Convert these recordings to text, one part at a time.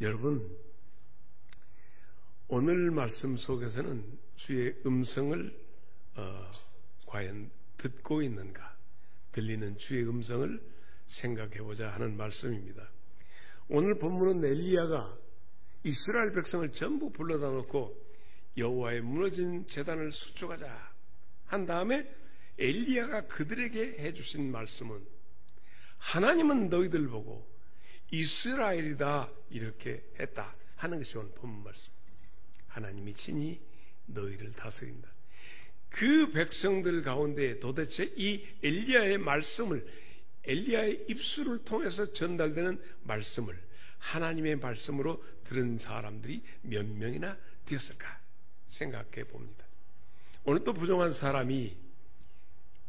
여러분, 오늘 말씀 속에서는 주의 음성을 과연 듣고 있는가, 들리는 주의 음성을 생각해보자 하는 말씀입니다. 오늘 본문은 엘리야가 이스라엘 백성을 전부 불러다 놓고 여호와의 무너진 제단을 수축하자 한 다음에 엘리야가 그들에게 해주신 말씀은 하나님은 너희들 보고 이스라엘이다 이렇게 했다 하는 것이 오늘 본문 말씀. 하나님이 친히 너희를 다스린다. 그 백성들 가운데 도대체 이 엘리야의 말씀을, 엘리야의 입술을 통해서 전달되는 말씀을 하나님의 말씀으로 들은 사람들이 몇 명이나 되었을까 생각해 봅니다. 오늘 또 부정한 사람이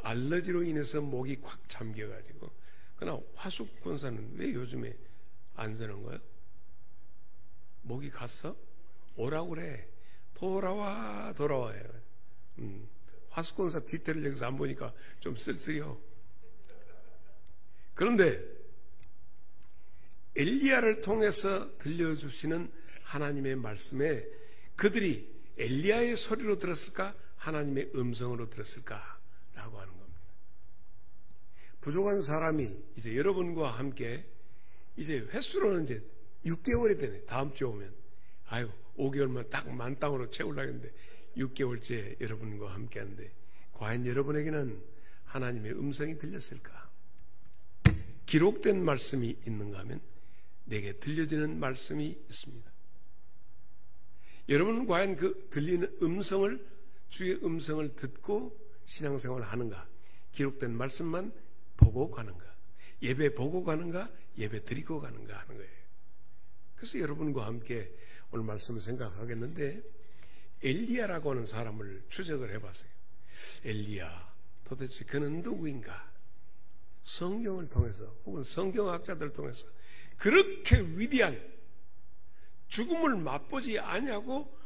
알러지로 인해서 목이 콱 잠겨가지고, 그러나 화숙 권사는 왜 요즘에 안 서는 거예요? 목이 갔어? 오라고 그래. 돌아와요. 화숙 권사 뒤태를 여기서 안 보니까 좀 쓸쓸해요. 그런데 엘리야를 통해서 들려주시는 하나님의 말씀에 그들이 엘리야의 소리로 들었을까? 하나님의 음성으로 들었을까라고 하는 겁니다. 부족한 사람이 이제 여러분과 함께 이제 횟수로는 이제 6개월이 되네. 다음 주에 오면. 아이고, 5개월만 딱 만땅으로 채우려고 했는데 6개월째 여러분과 함께 하는데 과연 여러분에게는 하나님의 음성이 들렸을까? 기록된 말씀이 있는가 하면 내게 들려지는 말씀이 있습니다. 여러분은 과연 그 들리는 음성을, 주의 음성을 듣고 신앙생활을 하는가? 기록된 말씀만 보고 가는가? 예배 보고 가는가? 예배 드리고 가는가 하는 거예요. 그래서 여러분과 함께 오늘 말씀을 생각하겠는데, 엘리야라고 하는 사람을 추적을 해봤어요. 엘리야, 도대체 그는 누구인가? 성경을 통해서 혹은 성경학자들을 통해서 그렇게 위대한, 죽음을 맛보지 아니하고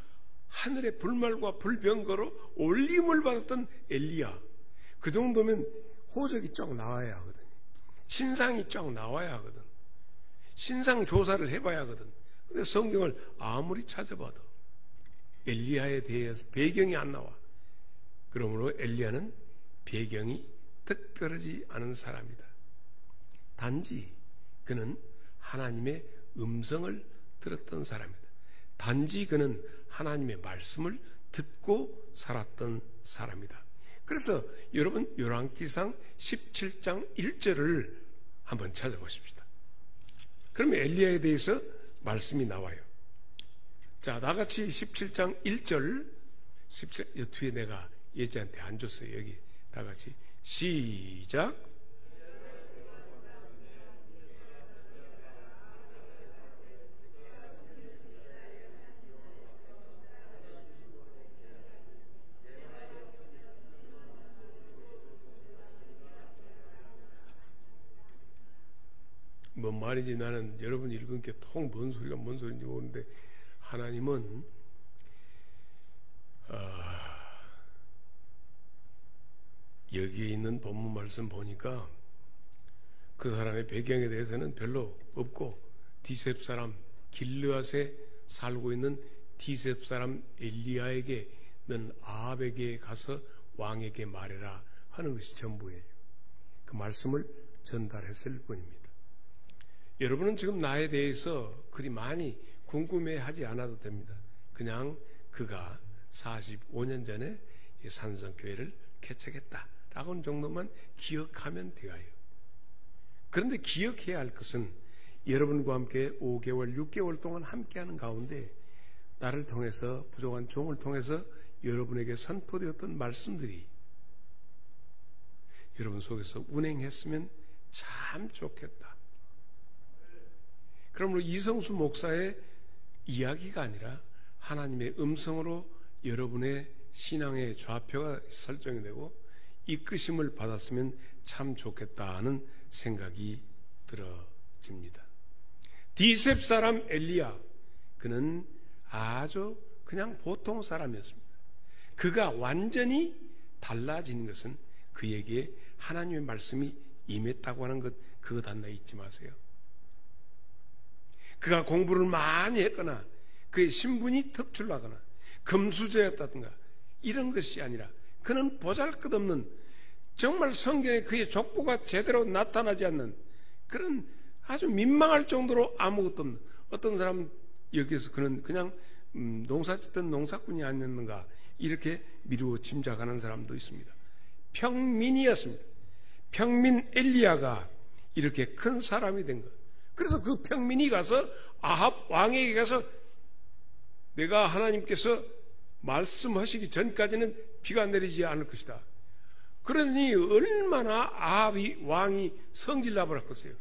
하늘의 불말과 불병거로 올림을 받았던 엘리야, 그 정도면 호적이 쫙 나와야 하거든요. 신상이 쫙 나와야 하거든. 신상 조사를 해봐야 하거든. 근데 성경을 아무리 찾아봐도 엘리야에 대해서 배경이 안 나와. 그러므로 엘리야는 배경이 특별하지 않은 사람이다. 단지 그는 하나님의 음성을 들었던 사람이다. 단지 그는 하나님의 말씀을 듣고 살았던 사람이다. 그래서 여러분 열왕기상 17장 1절을 한번 찾아보십시다. 그러면 엘리야에 대해서 말씀이 나와요. 자, 나같이 17장 1절, 17, 뒤에 내가 예지한테 안 줬어요. 여기 다 같이 시작. 뭔 말인지 나는 여러분 읽은 게 통 뭔 소리가 뭔 소리인지 모르는데, 하나님은 여기에 있는 본문 말씀 보니까 그 사람의 배경에 대해서는 별로 없고, 디셉 사람, 길르앗에 살고 있는 디셉 사람 엘리야에게 넌 아합에게 가서 왕에게 말해라 하는 것이 전부예요. 그 말씀을 전달했을 뿐입니다. 여러분은 지금 나에 대해서 그리 많이 궁금해하지 않아도 됩니다. 그냥 그가 45년 전에 산성교회를 개척했다라고 정도만 기억하면 되어요. 그런데 기억해야 할 것은 여러분과 함께 5개월, 6개월 동안 함께하는 가운데 나를 통해서, 부족한 종을 통해서 여러분에게 선포되었던 말씀들이 여러분 속에서 운행했으면 참 좋겠다. 그러므로 이성수 목사의 이야기가 아니라 하나님의 음성으로 여러분의 신앙의 좌표가 설정이 되고 이끄심을 받았으면 참 좋겠다 하는 생각이 들어집니다. 디셉 사람 엘리야, 그는 아주 그냥 보통 사람이었습니다. 그가 완전히 달라진 것은 그에게 하나님의 말씀이 임했다고 하는 것, 그것 하나 잊지 마세요. 그가 공부를 많이 했거나 그의 신분이 특출나거나 금수저였다든가 이런 것이 아니라 그는 보잘것없는, 정말 성경에 그의 족보가 제대로 나타나지 않는 그런 아주 민망할 정도로 아무것도 없는, 어떤 사람은 여기에서 그는 그냥 농사 짓던 농사꾼이 아니었는가 이렇게 미루어 짐작하는 사람도 있습니다. 평민이었습니다. 평민 엘리야가 이렇게 큰 사람이 된 것. 그래서 그 평민이 가서 아합 왕에게 가서 내가 하나님께서 말씀하시기 전까지는 비가 내리지 않을 것이다. 그러니 얼마나 아합이 왕이 성질나버렸겠어요.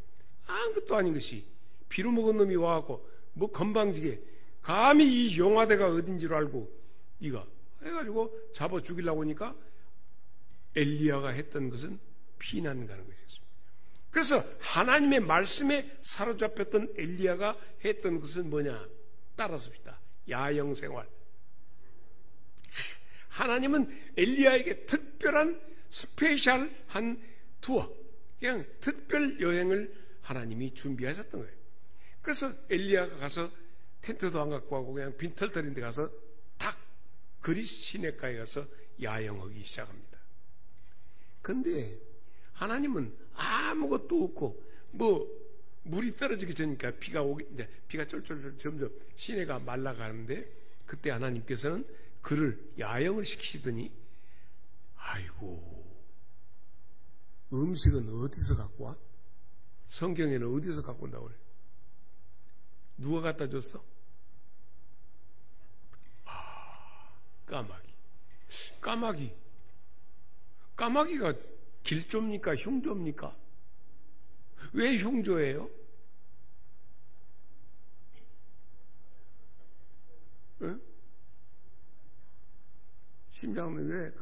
아무것도 아닌 것이 비루 먹은 놈이 와갖고 뭐 건방지게 감히 이 용화대가 어딘 줄 알고 네가 해가지고 잡아 죽이려고 하니까 엘리야가 했던 것은 피난 가는 것이었습니다. 그래서 하나님의 말씀에 사로잡혔던 엘리야가 했던 것은 뭐냐? 따라섭시다. 야영 생활. 하나님은 엘리야에게 특별한 스페셜한 투어, 그냥 특별 여행을 하나님이 준비하셨던 거예요. 그래서 엘리야가 가서 텐트도 안 갖고 가고 그냥 빈털터리인 데 가서 탁 그리 시냇가에 가서 야영하기 시작합니다. 그런데 하나님은 아무것도 없고 뭐 물이 떨어지기 전이니까 비가 쫄쫄쫄 점점 시내가 말라가는데 그때 하나님께서는 그를 야영을 시키시더니 아이고 음식은 어디서 갖고 와? 성경에는 어디서 갖고 온다고 그래? 누가 갖다 줬어? 까마귀가 길조입니까? 흉조입니까? 왜 흉조예요? 응? 심장은 왜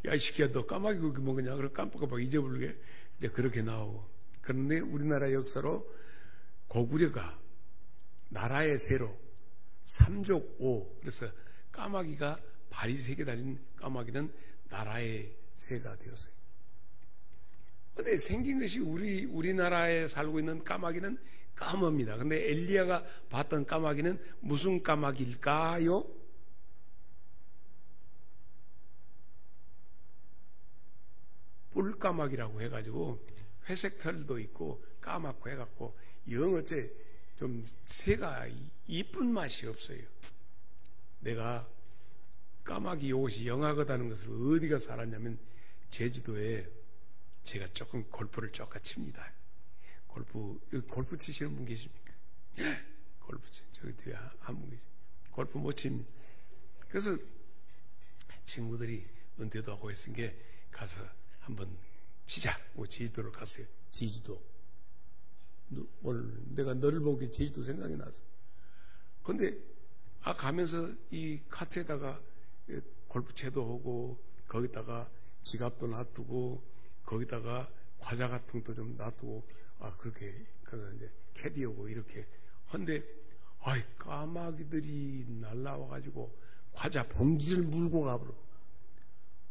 야, 이 새끼야, 너 까마귀 고기 먹으냐? 그래, 깜빡깜빡 잊어버리게. 이제 그렇게 나오고. 그런데 우리나라 역사로 고구려가 나라의 새로 삼족 5. 그래서 까마귀가 발이 3개 달린 까마귀는 나라의 새가 되었어요. 근데 생긴 것이 우리나라에 살고 있는 까마귀는 까맣습니다. 근데 엘리야가 봤던 까마귀는 무슨 까마귀일까요? 뿔까마귀라고 해가지고 회색 털도 있고 까맣고 해갖고 영 어째 좀 새가 이쁜 맛이 없어요. 내가 까마귀 옷이 영하거다는 것을 어디 가서 알았냐면 제주도에 제가 조금 골프를 조금 칩니다. 골프 치시는 분 계십니까? 골프 저기 뒤에 한 분 계시. 골프 못 칩니다. 그래서 친구들이 은퇴도 하고 했으니까 가서 한번 치자. 제주도를 갔어요. 제주도. 오늘 내가 너를 보기 제주도 생각이 났어. 근데 가면서 이 카트에다가 골프채도 하고 거기다가 지갑도 놔두고 거기다가 과자 같은 것도 좀 놔두고 그렇게 그래서 이제 캐디하고 이렇게 한데 까마귀들이 날라와가지고 과자 봉지를 물고 가버려.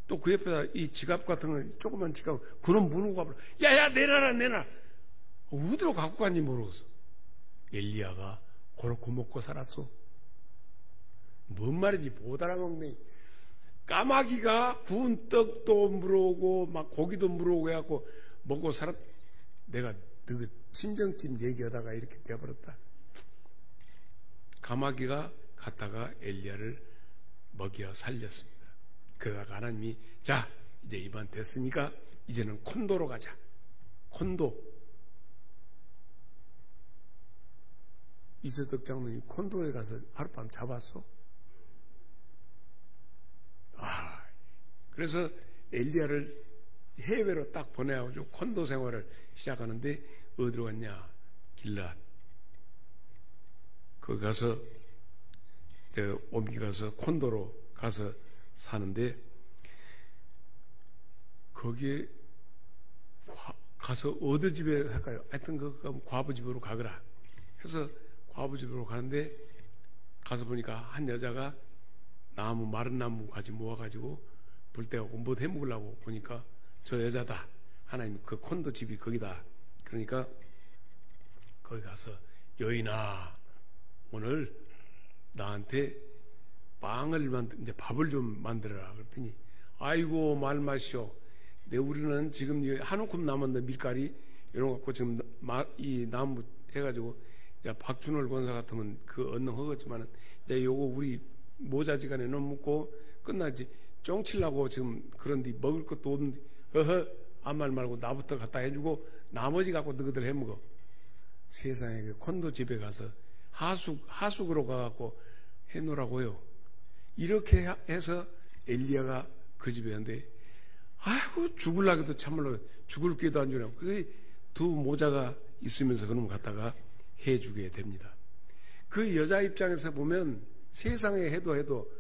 또 그 옆에다 이 지갑 같은 거 조그만 지갑 그놈 물고 가버려. 야야 내놔라. 어디로 갖고 갔니 모르겠어. 엘리야가 그렇게 먹고 살았어. 뭔 말인지 못 알아먹네. 까마귀가 구운 떡도 물어오고 막 고기도 물어오고 해갖고 먹고 살았. 내가 그 친정집 얘기하다가 이렇게 되어버렸다. 까마귀가 갔다가 엘리야를 먹여 살렸습니다. 그러다가 하나님이 자 이제 이번 됐으니까 이제는 콘도로 가자. 콘도. 이세덕 장로님 콘도에 가서 하룻밤 잡았어. 그래서 엘리야를 해외로 딱 보내가지고 콘도 생활을 시작하는데 어디로 갔냐? 길앗. 거기 가서 옮겨가서 콘도로 가서 사는데 거기에 가서 어느 집에 할까요? 하여튼 그 과부 집으로 가거라. 그래서 과부 집으로 가는데 가서 보니까 한 여자가 마른 나무 가지 모아가지고 불 때하고 뭐 해먹으려고 보니까 저 여자다. 하나님 그 콘도 집이 거기다. 그러니까 거기 가서 여인아 오늘 나한테 이제 밥을 좀 만들어라. 그랬더니 아이고 말 마시오. 우리는 지금 한 움큼 남았는데 밀가리 이런 거 갖고 지금 이 나무 해가지고 박준월 권사 같으면 그 얻는 허겠지만은 요거 우리 모자지간에 넣어먹고 끝나지 쫑치려고 지금 그런데 먹을 것도 없는데 아무 말 말고 나부터 갖다 해주고 나머지 갖고 너희들 해먹어. 세상에 그 콘도 집에 가서 하숙으로 가갖고 해놓으라고요. 이렇게 해서 엘리야가 그 집에 갔는데 아이고 죽을라기도 참말로 죽을 기도 안 주냐고. 그 두 모자가 있으면서 그놈 갖다가 해주게 됩니다. 그 여자 입장에서 보면 세상에 해도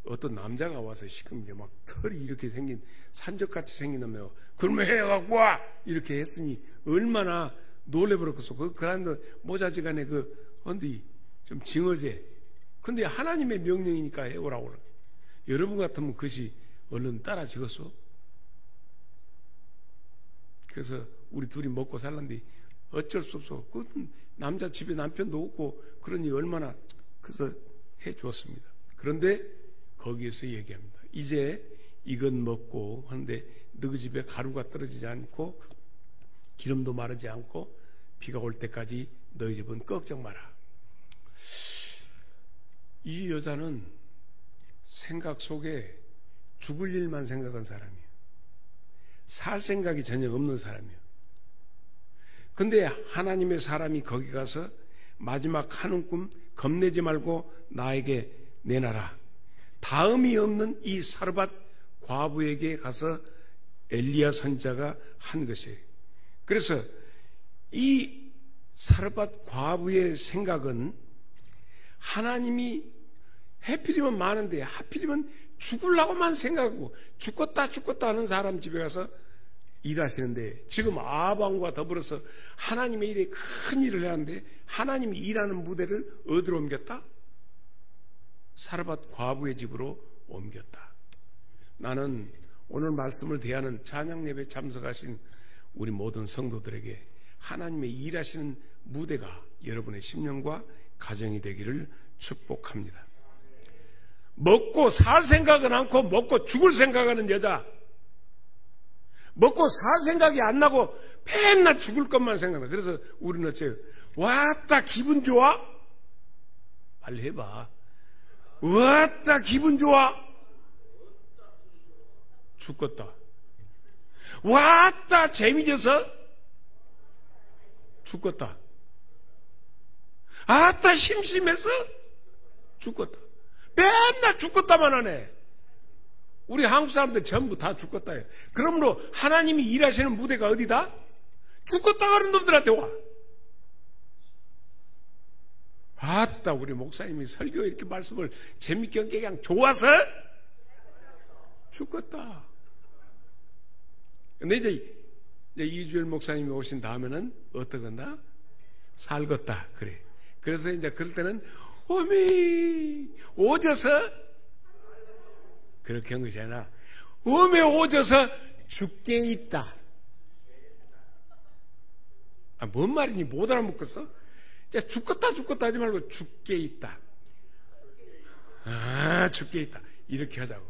어떤 남자가 와서 시금 이제 막 털이 이렇게 생긴 산적같이 생긴 놈이요. 그러면 해갖고 와! 이렇게 했으니 얼마나 놀래버렸겠어. 그 사람들 모자지간에 언디 좀 징어제. 근데 하나님의 명령이니까 해오라고 그래. 여러분 같으면 그것이 얼른 따라 지겠어? 그래서 우리 둘이 먹고 살란데 어쩔 수 없어. 그 남자 집에 남편도 없고 그러니 얼마나 그래서 해 주었습니다. 그런데 거기에서 얘기합니다. 이제 이건 먹고 하는데 너희 집에 가루가 떨어지지 않고 기름도 마르지 않고 비가 올 때까지 너희 집은 걱정 마라. 이 여자는 생각 속에 죽을 일만 생각한 사람이에요. 살 생각이 전혀 없는 사람이에요. 근데 하나님의 사람이 거기 가서 마지막 한 움큼 겁내지 말고 나에게 내놔라. 다음이 없는 이 사르밧 과부에게 가서 엘리야 선지자가 한 것이에요. 그래서 이 사르밧 과부의 생각은 하나님이 해필이면 많은데 하필이면 죽으려고만 생각하고 죽겠다 하는 사람 집에 가서 일하시는데 지금 아방과 더불어서 하나님의 일에 큰 일을 하는데 하나님이 일하는 무대를 어디로 옮겼다? 사르밧 과부의 집으로 옮겼다. 나는 오늘 말씀을 대하는 찬양 예배에 참석하신 우리 모든 성도들에게 하나님의 일하시는 무대가 여러분의 심령과 가정이 되기를 축복합니다. 먹고 살 생각은 않고 먹고 죽을 생각하는 여자, 먹고 살 생각이 안 나고 맨날 죽을 것만 생각나. 그래서 우리는 어째요? 왔다 기분 좋아? 빨리 해봐. 왔다 기분 좋아? 죽겠다. 왔다 재미져서? 죽겠다. 아따 심심해서? 죽겠다. 맨날 죽겠다만 하네. 우리 한국 사람들 전부 다 죽겠다예요. 그러므로 하나님이 일하시는 무대가 어디다? 죽겠다 하는 놈들한테 와. 아따 우리 목사님이 설교에 이렇게 말씀을 재밌게 하는 게 그냥 좋아서 죽겠다. 근데 이제 이주일 목사님이 오신 다음에는 어떠건다? 살겠다. 그래. 그래서 이제 그럴 때는 어미 오져서 그렇게 한 것이 아니라 어미 오져서 죽게 있다. 뭔 말이니 못 알아먹겠어? 죽겠다 하지 말고 죽게 있다. 죽게 있다. 이렇게 하자고.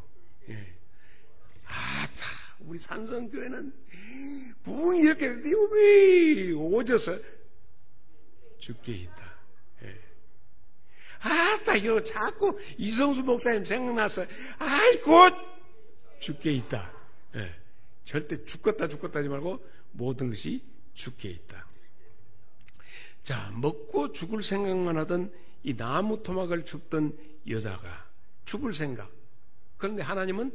예. 아따 우리 산성교회는 부흥이 이렇게 되는데 어미 오져서 죽게 있다. 아따, 요, 자꾸 이성수 목사님 생각나서, 아이고, 죽게 있다. 예. 절대 죽겠다 하지 말고, 모든 것이 죽게 있다. 자, 먹고 죽을 생각만 하던 이 나무 토막을 줍던 여자가 죽을 생각. 그런데 하나님은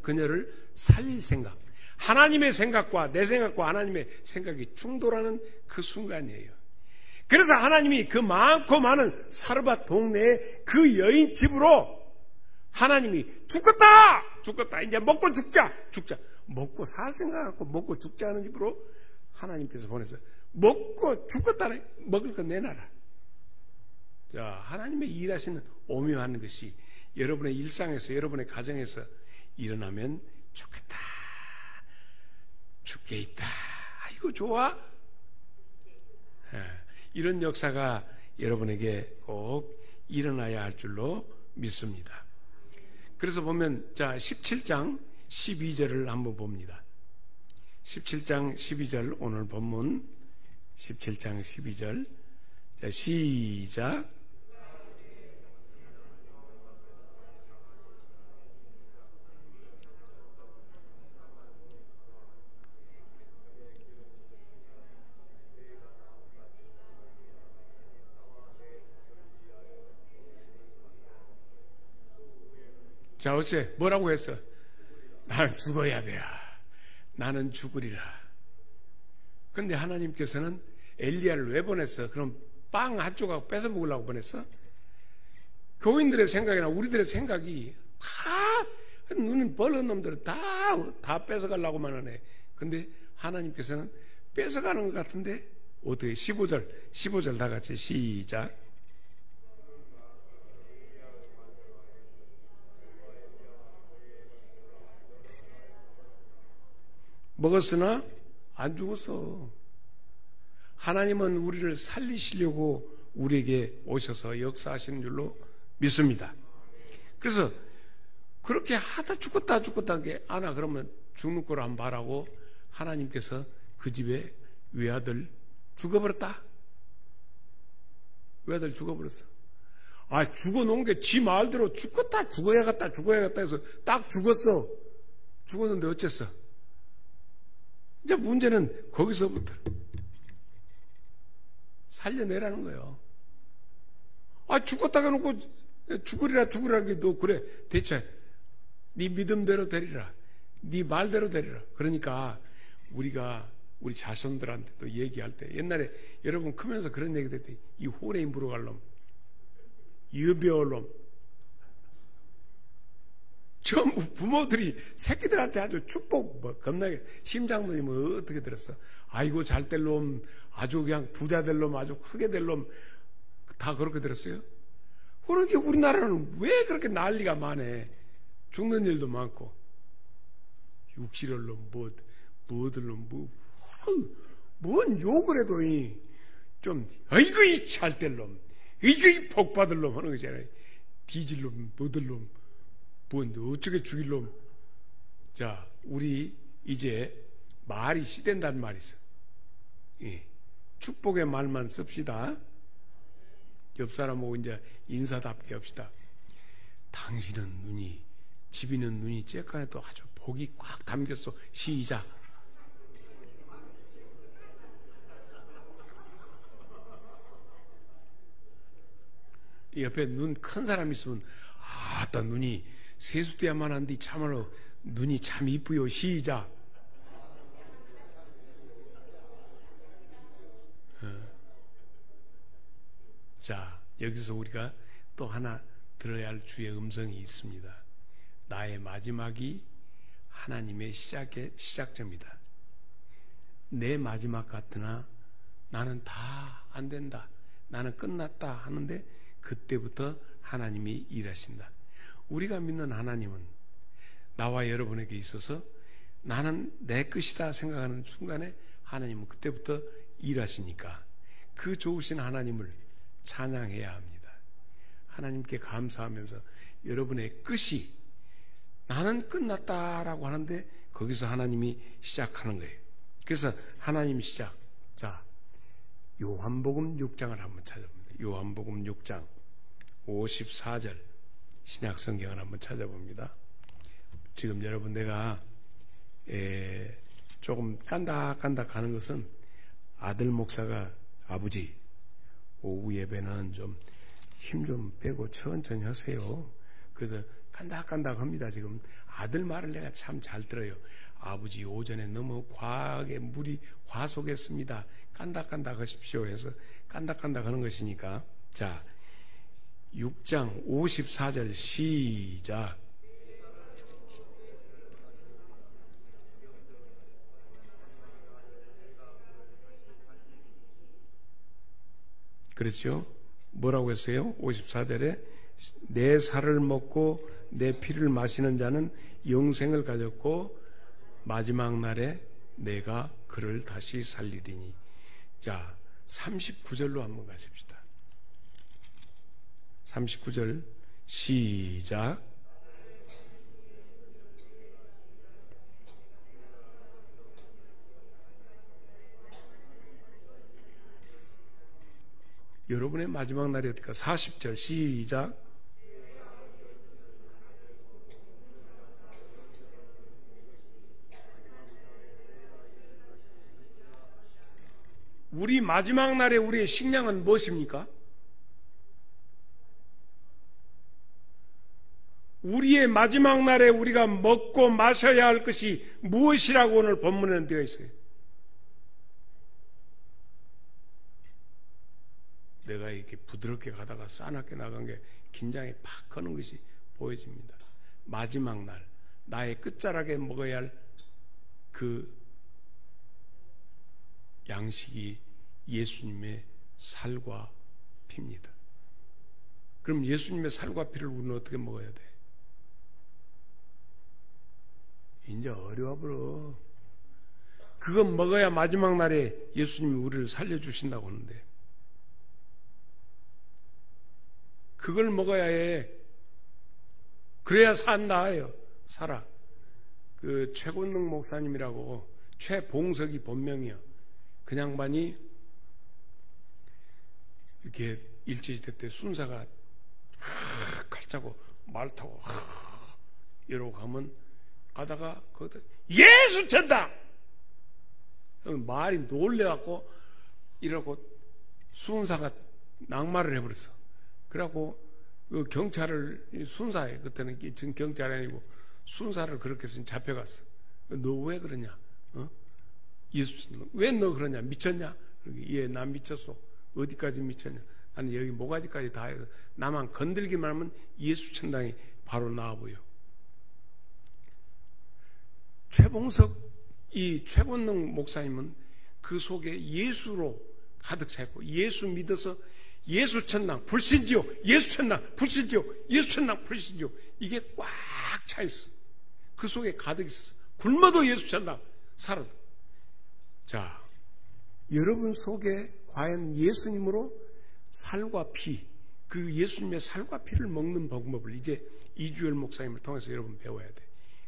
그녀를 살릴 생각. 하나님의 생각과 내 생각과 하나님의 생각이 충돌하는 그 순간이에요. 그래서 하나님이 그 많고 많은 사르밧 동네의 그 여인 집으로 하나님이 죽겠다 이제 먹고 죽자 먹고 살 생각하고 먹고 죽자 하는 집으로 하나님께서 보내서 먹고 죽겠다네. 먹을 거 내놔라. 자, 하나님의 일하시는 오묘한 것이 여러분의 일상에서 여러분의 가정에서 일어나면 좋겠다. 주께 있다. 아이고 좋아. 이런 역사가 여러분에게 꼭 일어나야 할 줄로 믿습니다. 그래서 보면 자 17장 12절을 한번 봅니다. 17장 12절 오늘 본문 17장 12절 자 시작. 자, 어째 뭐라고 했어? 나는 죽어야 돼야. 나는 죽으리라. 근데 하나님께서는 엘리야를 왜 보냈어? 그럼 빵 한 조각 뺏어 먹으려고 보냈어? 교인들의 생각이나 우리들의 생각이 다 눈이 벌은 놈들은 다 뺏어가려고만 하네. 근데 하나님께서는 뺏어가는 것 같은데 어떻게 15절 다 같이 시작. 먹었으나 안 죽었어. 하나님은 우리를 살리시려고 우리에게 오셔서 역사하시는 줄로 믿습니다. 그래서 그렇게 하다 죽었다 게 아나 그러면 죽는 꼴 안 바라고 하나님께서 그 집에 외아들 죽어버렸다. 외아들 죽어버렸어. 아 죽어놓은 게 지 말대로 죽어야겠다 해서 딱 죽었어. 죽었는데 어쨌어? 이제 문제는 거기서부터 살려내라는 거예요. 아 죽었다 해놓고 죽으리라 너 그래 대체 네 믿음대로 되리라 네 말대로 되리라. 그러니까 우리가 우리 자손들한테 또 얘기할 때 옛날에 여러분 크면서 그런 얘기 했더니 이 호레인 부러갈 놈 유배올 놈 전부 부모들이 새끼들한테 아주 축복 겁나게 심장문이 어떻게 들었어? 아이고 잘 될 놈 아주 그냥 부자 될 놈 아주 크게 될 놈 다 그렇게 들었어요? 그렇게 우리나라는 왜 그렇게 난리가 많아? 죽는 일도 많고 육실할 놈 뭐들 놈 뭔 욕을 해도 좀 아이고 이 잘 될 놈 아이고 이 복 받을 놈 하는 거잖아요. 뒤질 놈 뭐들 놈 뭔데 어떻게 죽일 놈. 자 우리 이제 말이 시된다는 말이 있어. 축복의 말만 씁시다. 옆 사람하고 이제 인사답게 합시다. 당신은 눈이 집이는 눈이 쬐깐해도 아주 복이 꽉 담겼어. 시작. 옆에 눈 큰 사람 있으면 아따 눈이 세수대야만 한데 참으로 눈이 참 이쁘요. 시작. 자 여기서 우리가 또 하나 들어야 할 주의 음성이 있습니다. 나의 마지막이 하나님의 시작점이다. 내 마지막 같으나 나는 다 안 된다. 나는 끝났다 하는데 그때부터 하나님이 일하신다. 우리가 믿는 하나님은 나와 여러분에게 있어서 나는 내 것이다 생각하는 순간에 하나님은 그때부터 일하시니까 그 좋으신 하나님을 찬양해야 합니다. 하나님께 감사하면서 여러분의 끝이 나는 끝났다라고 하는데 거기서 하나님이 시작하는 거예요. 그래서 하나님 시작. 자, 요한복음 6장을 한번 찾아봅니다. 요한복음 6장 54절 신약성경을 한번 찾아봅니다. 지금 여러분 내가 조금 깐닥깐닥 하는 것은 아들 목사가 아버지 오후 예배는 좀 힘 좀 빼고 천천히 하세요. 그래서 깐닥깐닥 합니다. 지금 아들 말을 내가 참 잘 들어요. 아버지 오전에 너무 과하게 물이 과속했습니다. 깐닥깐닥 하십시오 해서 깐닥깐닥 하는 것이니까. 자 6장 54절 시작. 그렇죠? 뭐라고 했어요? 54절에 내 살을 먹고 내 피를 마시는 자는 영생을 가졌고 마지막 날에 내가 그를 다시 살리리니. 자, 39절로 한번 가십시다. 39절 시작. 여러분의 마지막 날이 어떨까? 40절 시작. 우리 마지막 날에 우리의 식량은 무엇입니까? 우리의 마지막 날에 우리가 먹고 마셔야 할 것이 무엇이라고 오늘 본문에는 되어 있어요. 내가 이렇게 부드럽게 가다가 싸납게 나간 게 긴장이 팍 거는 것이 보여집니다. 마지막 날 나의 끝자락에 먹어야 할 그 양식이 예수님의 살과 피입니다. 그럼 예수님의 살과 피를 우리는 어떻게 먹어야 돼? 이제 어려워버려. 그건 먹어야 마지막 날에 예수님이 우리를 살려주신다고 하는데, 그걸 먹어야 해. 그래야 산다요. 살아. 그 최곤능 목사님이라고, 최봉석이 본명이요. 그 양반이 이렇게 일제시대 때 순사가 칼 차고 말 타고 이러고 가면 가다가 거기다 예수 천당! 말이 놀래갖고 이러고 순사가 낙마를 해버렸어. 그래갖고 그 경찰을 순사에, 그때는 지금 경찰이 아니고 순사를 그렇게 해서 잡혀갔어. 너 왜 그러냐? 예수 왜 너 그러냐? 미쳤냐? 예, 나 미쳤어. 어디까지 미쳤냐? 아니 여기 모가지까지 다 해서 나만 건들기만 하면 예수 천당이 바로 나와 보여. 최봉석 이 최곤능 목사님은 그 속에 예수로 가득 차 있고, 예수 믿어서 예수 천당 불신지옥, 예수 천당 불신지옥, 예수 천당 불신지옥, 이게 꽉 차 있어. 그 속에 가득 있었어. 굶어도 예수 천당, 살아도. 자, 여러분 속에 과연 예수님으로 살과 피, 그 예수님의 살과 피를 먹는 방법을 이제 이주열 목사님을 통해서 여러분 배워야 돼.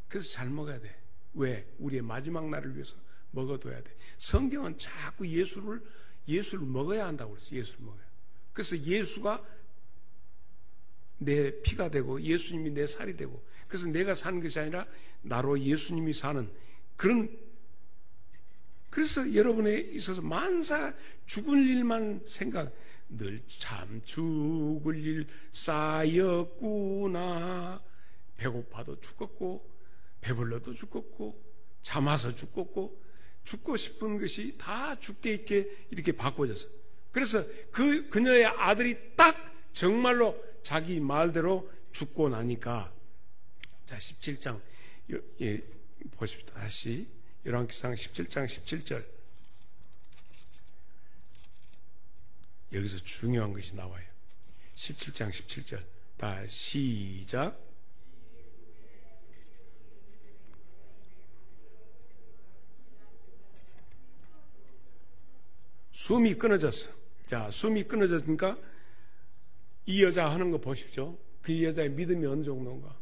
그래서 잘 먹어야 돼. 왜? 우리의 마지막 날을 위해서 먹어둬야 돼. 성경은 자꾸 예수를 먹어야 한다고 그랬어. 예수를 먹어야. 그래서 예수가 내 피가 되고 예수님이 내 살이 되고, 그래서 내가 사는 것이 아니라 나로 예수님이 사는 그런. 그래서 여러분에 있어서 만사 죽을 일만 생각, 늘 참 죽을 일 쌓였구나. 배고파도 죽었고 배불러도 죽었고 잠아서 죽었고, 죽고 싶은 것이 다 죽게 있게 이렇게 바꿔졌어. 그래서 그녀의 아들이 딱 정말로 자기 말대로 죽고 나니까, 자 17장 예, 보십시다. 다시 열왕기상 17장 17절. 여기서 중요한 것이 나와요. 17장 17절 다 시작. 숨이 끊어졌어. 자, 숨이 끊어졌으니까 이 여자 하는 거 보십시오. 그 여자의 믿음이 어느 정도인가.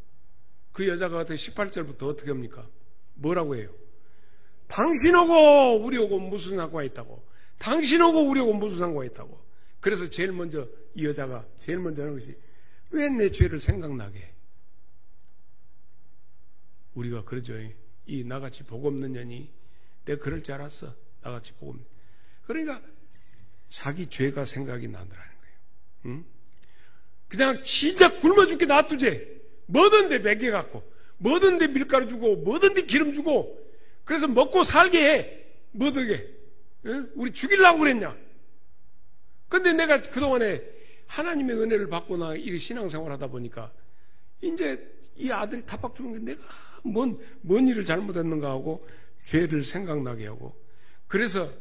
그 여자가 18절부터 어떻게 합니까? 뭐라고 해요? 당신하고 우리하고 무슨 상관이 있다고. 당신하고 우리하고 무슨 상관이 있다고. 그래서 제일 먼저 이 여자가 제일 먼저 하는 것이, 왜 내 죄를 생각나게 해? 우리가 그러죠. 이 나같이 복 없는 년이 내가 그럴 줄 알았어. 나같이 복 없는. 그러니까 자기 죄가 생각이 나더라는 거예요. 응? 그냥 진짜 굶어 죽게 놔두지. 뭐든지 먹여갖고, 뭐든지 밀가루 주고, 뭐든지 기름 주고, 그래서 먹고 살게 해. 뭐든지. 응? 우리 죽이려고 그랬냐? 근데 내가 그동안에 하나님의 은혜를 받고 나 이 신앙생활 하다 보니까 이제 이 아들이 타박 주는 게 내가 뭔 일을 잘못했는가 하고 죄를 생각나게 하고, 그래서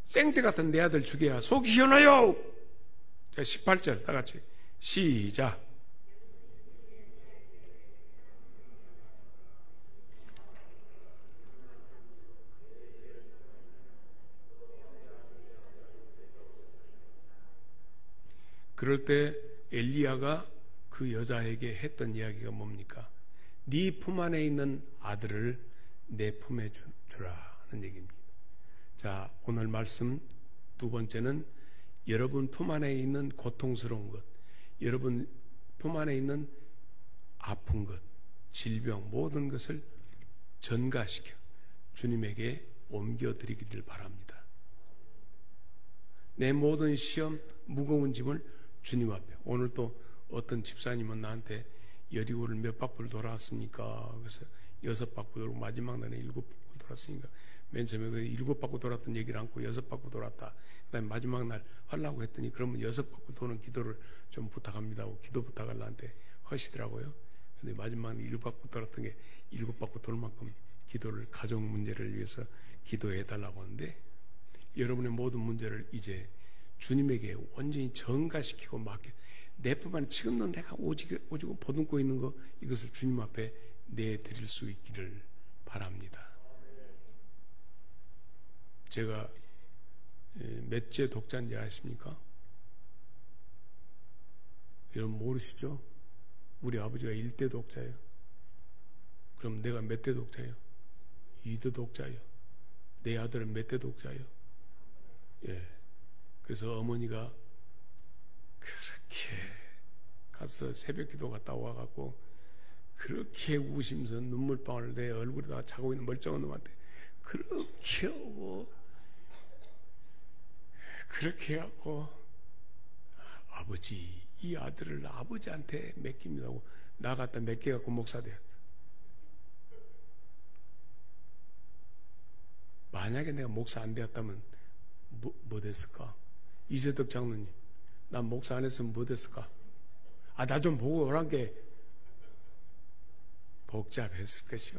생떼 같은 내 아들 죽여야 속이 시원해요. 자, 18절 다 같이 시작. 그럴 때 엘리야가 그 여자에게 했던 이야기가 뭡니까? 네 품 안에 있는 아들을 내 품에 주라는 얘기입니다. 자, 오늘 말씀 두 번째는 여러분 품 안에 있는 고통스러운 것, 여러분 품 안에 있는 아픈 것, 질병, 모든 것을 전가시켜 주님에게 옮겨드리기를 바랍니다. 내 모든 시험, 무거운 짐을 주님 앞에. 오늘 또 어떤 집사님은 나한테 여리고를 몇 바퀴를 돌아왔습니까? 그래서 6바퀴 돌고 마지막 날에 7바퀴 돌았으니까 맨 처음에 7바퀴 돌았던 얘기를 않고 6바퀴 돌았다. 그 다음에 마지막 날 하려고 했더니 그러면 6바퀴 도는 기도를 좀 부탁합니다 하고 기도 부탁을 나한테 하시더라고요. 근데 마지막 날 7바퀴 돌았던 게 7바퀴 돌 만큼 기도를, 가족 문제를 위해서 기도해 달라고 하는데, 여러분의 모든 문제를 이제 주님에게 온전히 전가시키고 맡겨, 내 품 안에 지금도 내가 오지고 보듬고 있는 거, 이것을 주님 앞에 내드릴 수 있기를 바랍니다. 제가 몇째 독자인지 아십니까? 여러분 모르시죠? 우리 아버지가 1대 독자예요. 그럼 내가 몇 대 독자예요? 2대 독자예요. 내 아들은 몇 대 독자예요? 예. 그래서 어머니가 그렇게 가서 새벽 기도 갔다 와갖고 그렇게 우시면서 눈물방울을 내 얼굴에다가 자고 있는 멀쩡한 놈한테 그렇게 하고 그렇게 해갖고, 아버지, 이 아들을 아버지한테 맡깁니다 하고 나갔다 맡겨갖고 목사 되었어. 만약에 내가 목사 안 되었다면 뭐 됐을까? 이재덕 장로님, 난 목사 안 했으면 뭐 됐을까? 나 좀 보고 오란 게 복잡했을 것이요.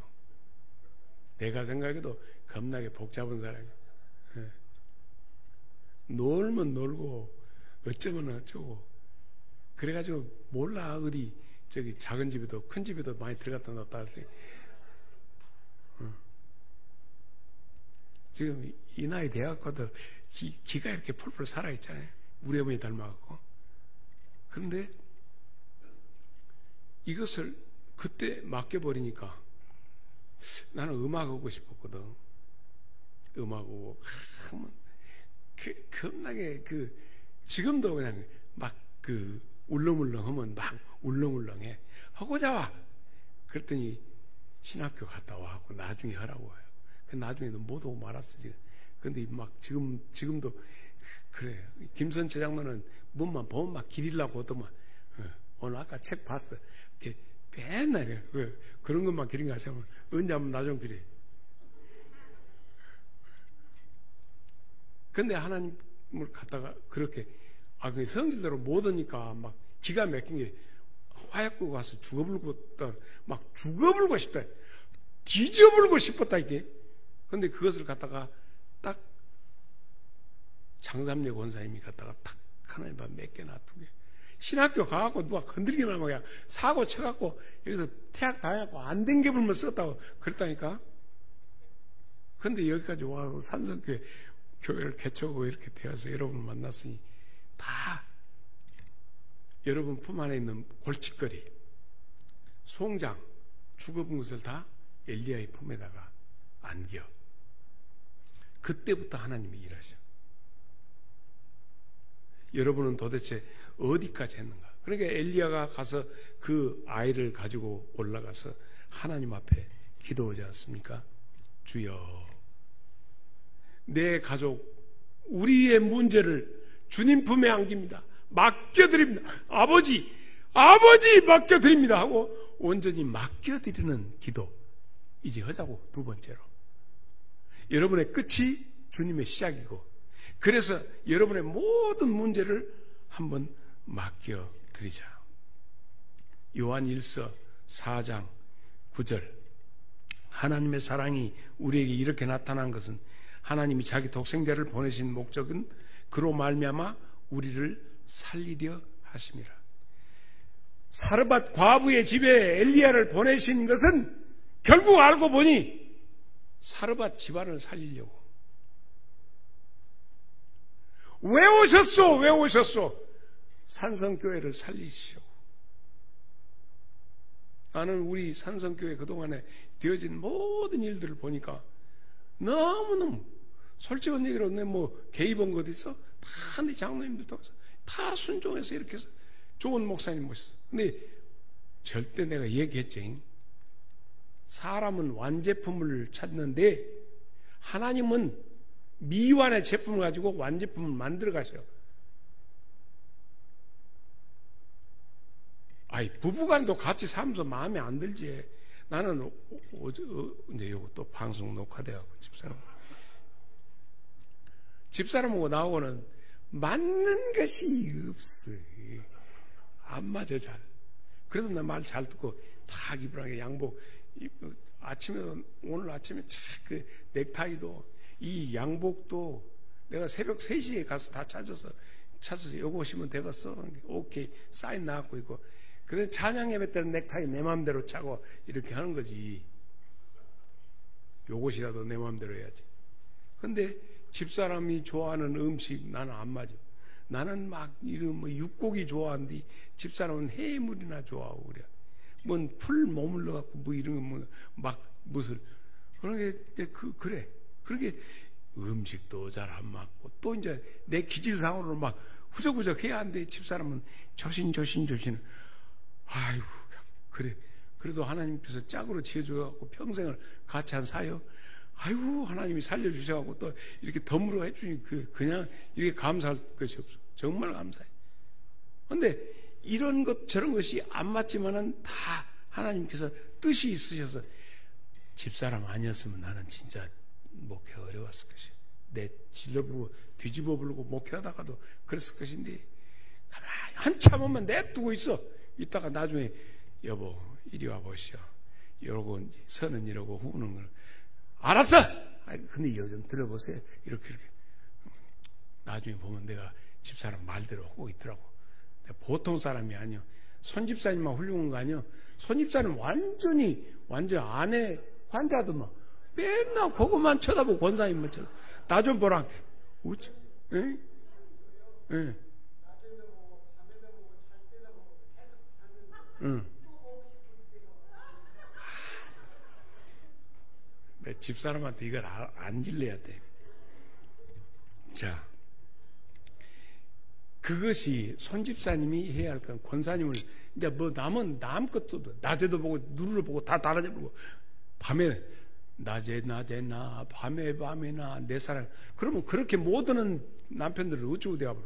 내가 생각해도 겁나게 복잡한 사람이야. 예. 놀면 놀고 어쩌면 어쩌고 그래가지고 몰라. 어디 저기 작은 집에도 큰 집에도 많이 들어갔다 놨다 할때 지금 이 나이 돼갖고도 기가 이렇게 펄펄 살아있잖아요. 우리 어머니 닮아갖고. 그런데 이것을 그때 맡겨버리니까 나는 음악하고 싶었거든. 음악하고 하면 겁나게 지금도 그냥 막 울렁울렁 하면 막 울렁울렁해. 하고자 와. 그랬더니 신학교 갔다 와갖고 나중에 하라고 해요. 나중에는 못 오고 말았어, 지금. 근데 막 지금도 그래. 김선채 장로는 뭐만 보면 막 기리려고 하더만. 오늘 아까 책 봤어. 이렇게 맨날 그런 것만 기린 거 하시면 언제 한번 나 좀 기래. 근데 하나님을 갖다가 그렇게 성질대로 못 오니까 막 기가 막힌 게 화약고 가서 막 죽어불고 싶다. 뒤져불고 싶었다 이게. 근데 그것을 갖다가 딱 장삼례 권사님이 갖다가 딱 하나님 앞에 몇 개 놔두게. 신학교 가갖고 누가 건드리기만 하면 그냥 사고 쳐갖고 여기서 태학 당해갖고 안 된 게 불면 썼다고 그랬다니까. 근데 여기까지 와서 산성교회 교회를 개척하고 이렇게 되어서 여러분을 만났으니 다 여러분 품 안에 있는 골칫거리, 송장, 죽어본 것을 다 엘리야의 품에다가 안겨. 그때부터 하나님이 일하셔. 여러분은 도대체 어디까지 했는가? 그러니까 엘리야가 가서 그 아이를 가지고 올라가서 하나님 앞에 기도하지 않습니까? 주여, 내 가족, 우리의 문제를 주님 품에 안깁니다. 맡겨드립니다. 아버지 맡겨드립니다 하고 온전히 맡겨드리는 기도 이제 하자고. 두 번째로 여러분의 끝이 주님의 시작이고, 그래서 여러분의 모든 문제를 한번 맡겨드리자. 요한 1서 4장 9절, 하나님의 사랑이 우리에게 이렇게 나타난 것은 하나님이 자기 독생자를 보내신 목적은 그로 말미암아 우리를 살리려 하심이라. 사르밧 과부의 집에 엘리야를 보내신 것은 결국 알고 보니 사르밧 집안을 살리려고. 왜 오셨소? 산성교회를 살리시오. 나는 우리 산성교회 그동안에 되어진 모든 일들을 보니까 너무너무 솔직한 얘기로 내 뭐 개입한 것 있어? 다 내 장로님들 통해서 다 순종해서 이렇게 해서 좋은 목사님 모셨어. 근데 절대 내가 얘기했지. 사람은 완제품을 찾는데 하나님은 미완의 제품을 가지고 완제품을 만들어 가셔. 아이, 부부간도 같이 살면서 마음에 안 들지. 나는 근데 이거 또 방송 녹화돼갖고 집사람하고 나하고는 맞는 것이 없어. 안 맞아 잘. 그래서 나 말 잘 듣고 다 기분하게 양복 아침에 오늘 아침에 그 넥타이도 이 양복도 내가 새벽 3시에 가서 다 찾아서 요거 오시면 되겠어. 오케이 사인 나왔고 있고. 그래서 찬양 예배 때는 넥타이 내 마음대로 차고 이렇게 하는 거지. 요것이라도 내 마음대로 해야지. 근데 집사람이 좋아하는 음식 나는 안 맞아. 나는 막 이런 뭐 육고기 좋아하는데 집사람은 해물이나 좋아하고 그래. 뭔 풀 머물러 갖고 뭐 이런 거 뭐 막 무슨 그런 게 그래. 그렇게 음식도 잘 안 맞고 또 이제 내 기질상으로 막 후적후적 해야 하는데 집사람은 조신. 아이고 그래. 그래도 하나님께서 짝으로 지어줘갖고 평생을 같이 한 사요. 아이고 하나님이 살려주셔갖고 또 이렇게 덤으로 해주니 그냥 이렇게 감사할 것이 없어. 정말 감사해. 근데 이런 것 저런 것이 안 맞지만은 다 하나님께서 뜻이 있으셔서 집사람 아니었으면 나는 진짜 목회 어려웠을 것이야. 내 질러부르고 뒤집어 부르고 목회하다가도 그랬을 것인데 가만히 한참만 냅두고 있어. 이따가 나중에 여보 이리 와보시오. 이러고 서는 이러고 후는 걸 알았어! 근데 이거 좀 들어보세요. 이렇게. 나중에 보면 내가 집사람 말대로 하고 있더라고. 보통 사람이 아니요. 손집사님만 훌륭한 거 아니요. 손집사는 완전 아내 환자더만. 맨날 그것만 쳐다보고 권사님만 쳐다보고. 나 좀 보라. 우치? 응? 응. 응. 내 집사람한테 이걸 안 질려야 돼. 자, 그것이 손집사님이 해야 할 건 권사님을 이제 뭐 남은 것도 낮에도 보고 눈으로 보고 다 달아져 보고 밤에 낮에 나 밤에 나 내 사랑. 그러면 그렇게 못 드는 남편들을 어쩌고 되어버려.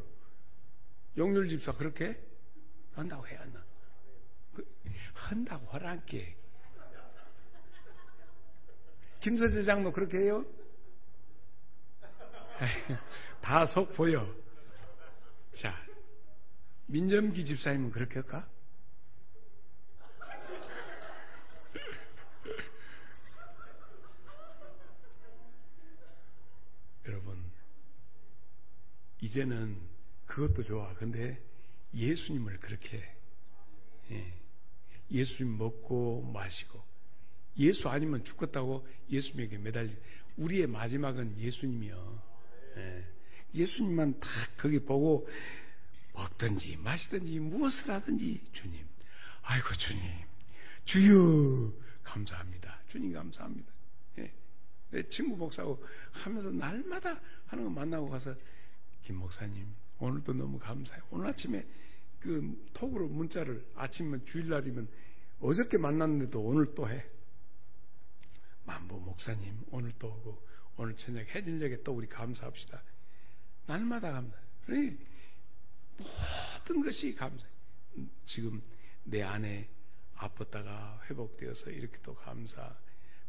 영률 집사 그렇게 한다고 해야 하나? 한다고 하란께. 김서재 장로 그렇게 해요? 다 속 보여. 자, 민점기 집사님은 그렇게 할까? 여러분, 이제는 그것도 좋아. 근데 예수님을 그렇게 해. 예수님 먹고 마시고 예수 아니면 죽겠다고 예수님에게 매달리. 우리의 마지막은 예수님이요. 예수님만 다 거기 보고 먹든지 마시든지 무엇을 하든지 주님. 아이고 주님. 주여 감사합니다. 주님 감사합니다. 내 친구 목사하고 하면서 날마다 하는 거 만나고 가서 김 목사님 오늘도 너무 감사해요. 오늘 아침에 그 톡으로 문자를 아침이면 주일날이면 어저께 만났는데도 오늘 또 해. 만보 목사님 오늘 또 오고 오늘 저녁 해질녘에 또 우리 감사합시다. 날마다 감사해. 모든 것이 감사해. 지금 내 아내 아팠다가 회복되어서 이렇게 또 감사.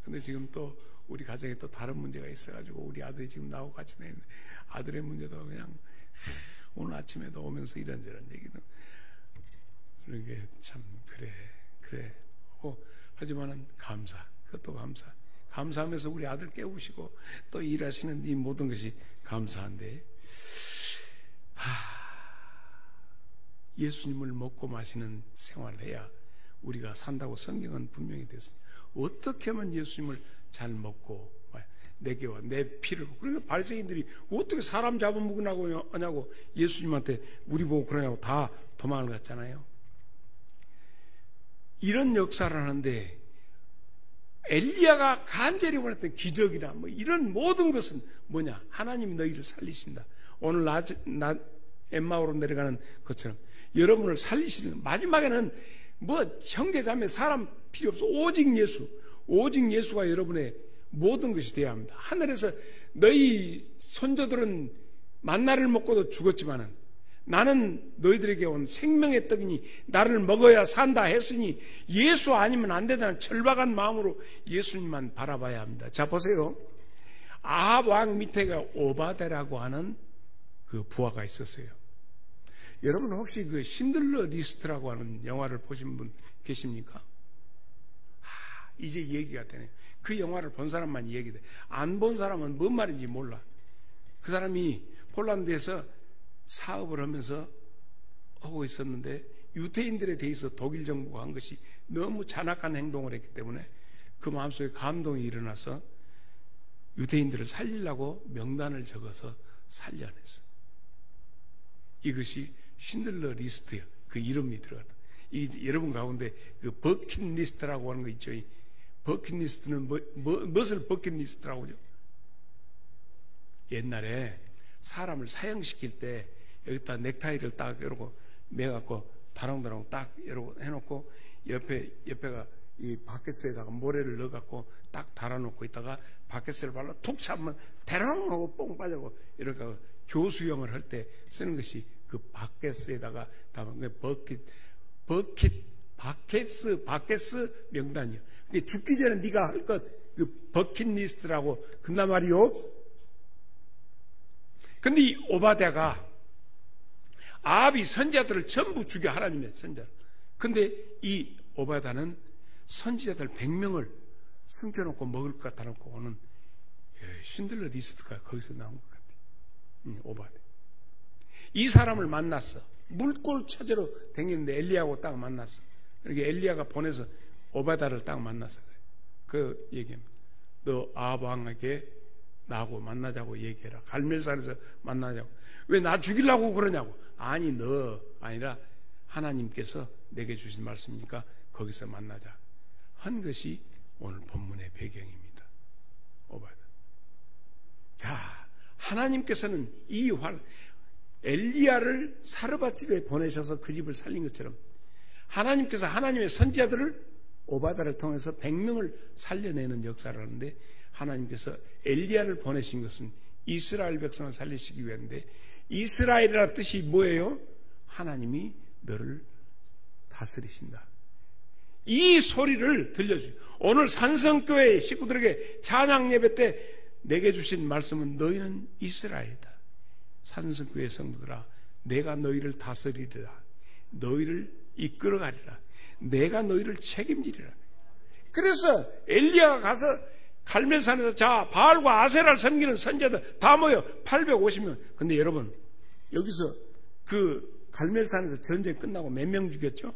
근데 지금 또 우리 가정에 또 다른 문제가 있어가지고 우리 아들이 지금 나하고 같이 내는데 아들의 문제도 그냥 오늘 아침에도 오면서 이런저런 얘기는 그러게 참 그래 하지만은 감사. 그것도 감사하면서 우리 아들 깨우시고 또 일하시는 이 모든 것이 감사한데 예수님을 먹고 마시는 생활을 해야 우리가 산다고 성경은 분명히 됐습니다. 어떻게 하면 예수님을 잘 먹고 내게 와 내 피를. 그러니까 바리새인들이 어떻게 사람 잡아먹으냐고 하냐고 예수님한테 우리 보고 그러냐고 다 도망을 갔잖아요. 이런 역사를 하는데 엘리야가 간절히 원했던 기적이나 뭐 이런 모든 것은 뭐냐? 하나님이 너희를 살리신다. 오늘 엠마오로 내려가는 것처럼 여러분을 살리시는, 마지막에는 뭐 형제자매 사람 필요 없어. 오직 예수가 여러분의 모든 것이 되어야 합니다. 하늘에서 너희 손자들은 만나를 먹고도 죽었지만은 나는 너희들에게 온 생명의 떡이니 나를 먹어야 산다 했으니 예수 아니면 안 된다는 절박한 마음으로 예수님만 바라봐야 합니다. 자, 보세요. 아합 왕 밑에가 오바데라고 하는 그 부하가 있었어요. 여러분 혹시 그 신들러 리스트라고 하는 영화를 보신 분 계십니까? 이제 얘기가 되네요. 그 영화를 본 사람만 얘기돼. 안 본 사람은 뭔 말인지 몰라. 그 사람이 폴란드에서 사업을 하면서 하고 있었는데 유태인들에 대해서 독일 정부가 한 것이 너무 잔악한 행동을 했기 때문에 그 마음속에 감동이 일어나서 유태인들을 살리려고 명단을 적어서 살려냈어. 이것이 신들러 리스트예요. 그 이름이 들어갔다. 여러분 가운데 그 버킷리스트라고 하는 거 있죠. 이 버킷리스트는 무엇을 버킷리스트라고 하죠? 옛날에 사람을 사형시킬 때 여기다 넥타이를 딱 이러고 매갖고 다롱다롱 딱 이러고 해놓고 옆에가 이 바켓스에다가 모래를 넣어갖고 딱 달아놓고 있다가 바켓스를 발라 툭 잡으면 대롱 하고 뽕 빠져고 이러니까 교수형을 할 때 쓰는 것이 그 바켓스에다가 담은 바켓스 명단이요. 근데 죽기 전에 네가 할 것 그 버킷리스트라고 그런단 말이요. 근데 이 오바댜가 아합이 선지자들을 전부 죽여, 하나님의 선지자를. 근데 이 오바댜는 선지자들 100명을 숨겨놓고 먹을 것 같아 놓고 오는 신들러 리스트가 거기서 나온 것 같아요. 오바댜. 이 사람을 만났어. 물골 찾으러 다니는데 엘리야하고 딱 만났어. 이렇게 엘리야가 보내서 오바댜를 딱 만났어. 그 얘기합니다. 너 아합 왕에게 나하고 만나자고 얘기해라. 갈멜산에서 만나자고. 왜 나 죽이려고 그러냐고. 아니 너 아니라 하나님께서 내게 주신 말씀이니까 거기서 만나자 한 것이 오늘 본문의 배경입니다. 오바댜. 자, 하나님께서는 이 엘리야를 사르밧집에 보내셔서 그 집을 살린 것처럼 하나님께서 하나님의 선지자들을 오바댜를 통해서 100명을 살려내는 역사를 하는데, 하나님께서 엘리야를 보내신 것은 이스라엘 백성을 살리시기 위한데, 이스라엘이라는 뜻이 뭐예요? 하나님이 너를 다스리신다. 이 소리를 들려주세요. 오늘 산성교회 식구들에게 찬양 예배 때 내게 주신 말씀은 너희는 이스라엘이다. 산성교회 성도들아, 내가 너희를 다스리리라. 너희를 이끌어가리라. 내가 너희를 책임지리라. 그래서 엘리야가 가서 갈멜산에서 자 바알과 아세라를 섬기는 선지자들 다 모여 850명. 근데 여러분 여기서 그 갈멜산에서 전쟁 끝나고 몇 명 죽였죠?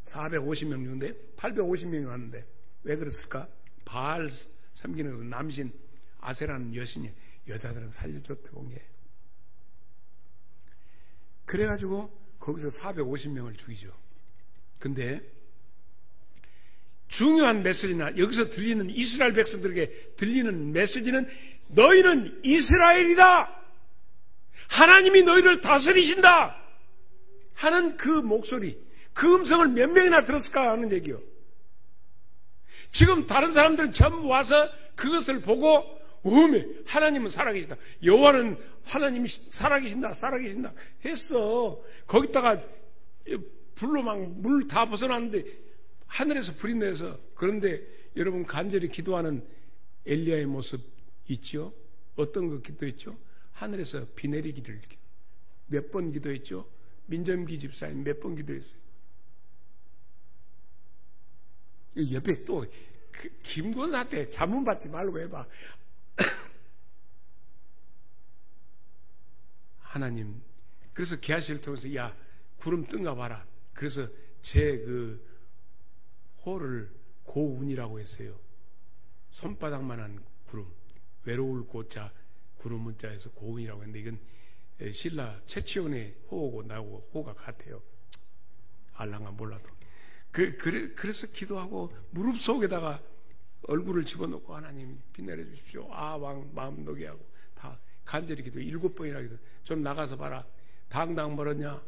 450명 죽는데 850명이 왔는데 왜 그랬을까? 바알 섬기는 것은 남신 아세라는 여신이 여자들은 살려줬다고 본 게. 그래가지고 거기서 450명을 죽이죠. 근데 중요한 메시지나 여기서 들리는 이스라엘 백성들에게 들리는 메시지는 너희는 이스라엘이다. 하나님이 너희를 다스리신다 하는 그 목소리, 그 음성을 몇 명이나 들었을까 하는 얘기요. 지금 다른 사람들은 전부 와서 그것을 보고 하나님은 살아계시다. 여호와는 하나님이 살아계신다 했어. 거기다가 불로 막 물 다 벗어났는데 하늘에서 불이 내서. 그런데 여러분 간절히 기도하는 엘리야의 모습 있죠? 어떤 거 기도했죠? 하늘에서 비 내리기를 몇 번 기도했죠? 민점기 집사님 몇 번 기도했어요? 옆에 또 김권사한테 자문 받지 말고 해봐. 하나님, 그래서 게하시를 통해서 야 구름 뜬가 봐라. 그래서 제 그 호를 고운이라고 했어요. 손바닥만한 구름, 외로울 고자 구름 문자에서 고운이라고 했는데 이건 신라 최치원의 호하고 나하고 호가 같아요. 알랑가 몰라도. 그래서 기도하고 무릎 속에다가 얼굴을 집어넣고 하나님 빛내려 주십시오. 왕 마음 녹게 하고 다 간절히 기도 7번이나 기도. 좀 나가서 봐라. 당당 멀었냐?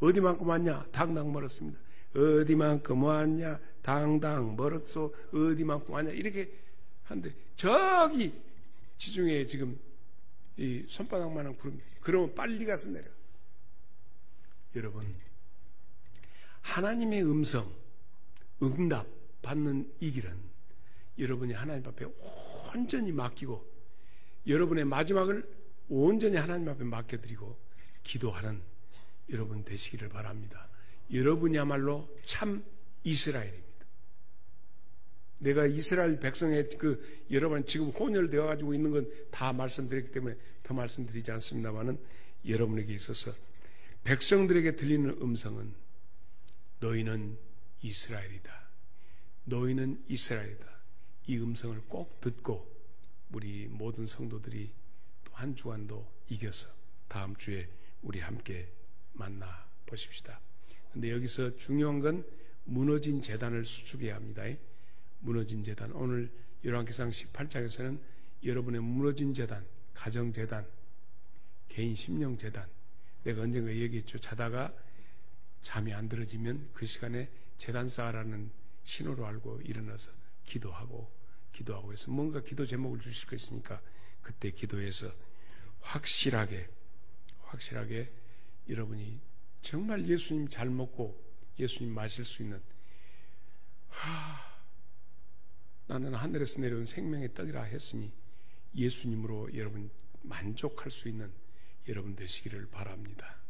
어디만큼 왔냐? 당당 멀었습니다. 어디만큼 왔냐? 당당 멀었소. 어디만큼 왔냐? 이렇게 하는데 저기 지중해에 지금 이 손바닥만한 구름, 그러면 빨리 가서 내려. 여러분, 하나님의 음성, 응답 받는 이 길은 여러분이 하나님 앞에 온전히 맡기고 여러분의 마지막을 온전히 하나님 앞에 맡겨드리고 기도하는 여러분 되시기를 바랍니다. 여러분이야말로 참 이스라엘입니다. 내가 이스라엘 백성의 여러분 지금 혼혈되어 가지고 있는 건 다 말씀드렸기 때문에 더 말씀드리지 않습니다만은 여러분에게 있어서 백성들에게 들리는 음성은 너희는 이스라엘이다. 너희는 이스라엘이다. 이 음성을 꼭 듣고 우리 모든 성도들이 또 한 주간도 이겨서 다음 주에 우리 함께 만나 보십시다. 근데 여기서 중요한 건 무너진 제단을 수축해야 합니다. 무너진 제단. 오늘 열왕기상 18장에서는 여러분의 무너진 제단, 가정 제단, 개인 심령 제단. 내가 언젠가 얘기했죠. 자다가 잠이 안 들어지면 그 시간에 제단 쌓으라는 신호로 알고 일어나서 기도하고 해서 뭔가 기도 제목을 주실 것이니까 그때 기도해서 확실하게 여러분이 정말 예수님 잘 먹고 예수님 마실 수 있는 나는 하늘에서 내려온 생명의 떡이라 했으니 예수님으로 여러분 만족할 수 있는 여러분 되시기를 바랍니다.